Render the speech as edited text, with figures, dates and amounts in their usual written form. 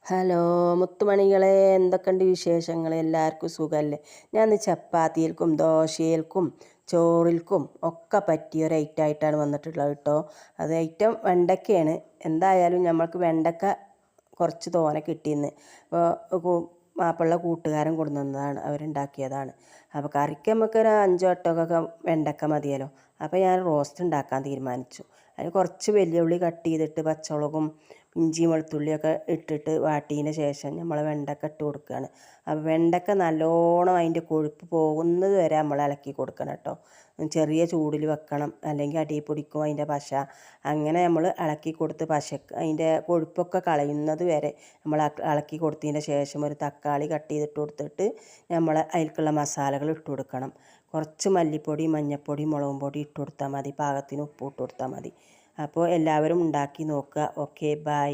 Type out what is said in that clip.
Hello മുത്തുമണികളെ, എന്തൊക്കെയുണ്ട് വിശേഷങ്ങൾ? എല്ലാവർക്കും സുഖമല്ലേ? ഞാൻ ഇന്ന് ചപ്പാത്തിയിൽക്കും ദോശയിൽക്കും ചോറിൽക്കും ഒക്കെ പറ്റിയ ഒരു ഐറ്റമായിട്ടാണ് വന്നിട്ടുള്ളത് കേട്ടോ. അത് ഐറ്റം വെണ്ടയ്ക്കയാണ്. എന്തായാലും നമ്മൾക്ക് വെണ്ടയ്ക്ക കുറച്ച് തോനെ കിട്ടിയെന്ന് അപ്പോൾ മാപ്പിള കൂട്ടുകാരൻ കൊണ്ടുവന്നതാണ്, അവരുണ്ടാക്കിയതാണ്. അപ്പോൾ കറിക്ക് നമുക്കൊരു 5 വട്ടമൊക്കെ വെണ്ടയ്ക്ക മതിയല്ലോ. അപ്പോൾ ഞാൻ റോസ്റ്റ് ഉണ്ടാക്കാൻ തീരുമാനിച്ചു. അതിന് കുറച്ച് വലിയ ഉള്ളി കട്ട് ചെയ്തിട്ട് പച്ചമുളകും ഇഞ്ചിയും വെളുത്തുള്ളിയൊക്കെ ഇട്ടിട്ട് വാട്ടിയതിന് ശേഷം നമ്മൾ വെണ്ടയ്ക്ക ഇട്ട് കൊടുക്കുകയാണ്. അപ്പോൾ വെണ്ടയ്ക്ക നല്ലോണം അതിൻ്റെ കൊഴുപ്പ് പോകുന്നത് വരെ നമ്മൾ ഇളക്കി കൊടുക്കണം കേട്ടോ. ചെറിയ ചൂടിൽ വെക്കണം, അല്ലെങ്കിൽ അടിയിൽ പിടിക്കും അതിൻ്റെ പശ. അങ്ങനെ നമ്മൾ ഇളക്കി കൊടുത്ത് അതിൻ്റെ കൊഴുപ്പൊക്കെ കളയുന്നത് വരെ നമ്മൾ ഇളക്കി കൊടുത്തതിൻ്റെ ശേഷം ഒരു തക്കാളി കട്ട് ചെയ്തിട്ട് കൊടുത്തിട്ട് നമ്മൾ അതിലേക്കുള്ള മസാലകൾ ഇട്ട് കൊടുക്കണം. കുറച്ച് മല്ലിപ്പൊടി, മഞ്ഞൾപ്പൊടി, മുളകും പൊടി ഇട്ട് കൊടുത്താൽ മതി. പാകത്തിന് ഉപ്പ് ഇട്ട് കൊടുത്താൽ മതി. അപ്പോൾ എല്ലാവരും ഉണ്ടാക്കി നോക്കുക. Okay, by.